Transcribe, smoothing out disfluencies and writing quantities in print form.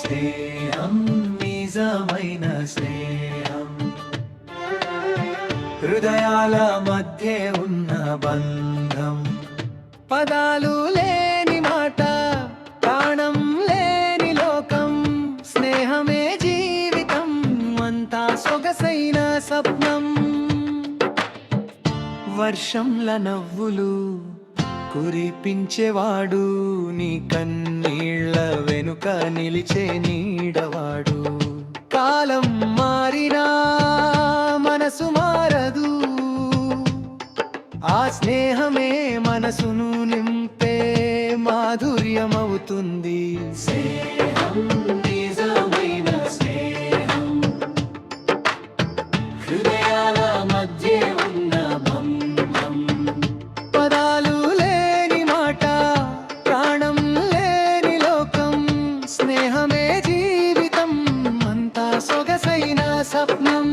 స్నేహం నిజమైన స్నేహం హృదయాల మధ్య ఉన్న బంధం పదాలు లేని మాట ప్రాణం లేని లోకం స్నేహమే జీవితం అంతా సొగసైన స్వప్నం వర్షంల నవ్వులు కురిపించేవాడు నీ కన్నీళ్ళ వెనుక నిలిచే నీడవాడు కాలం మారినా మనసు మారదు ఆ స్నేహమే మనసును నింపే మాధుర్యమవుతుంది స్నేహం నిజమైన స్నేహం హృదయాల మధ్య ఉన్న బంధం పదాలు లేని మాట ప్రాణం లేని లోకం స్నేహమే జీవితం అంతా సొగసైన స్వప్నం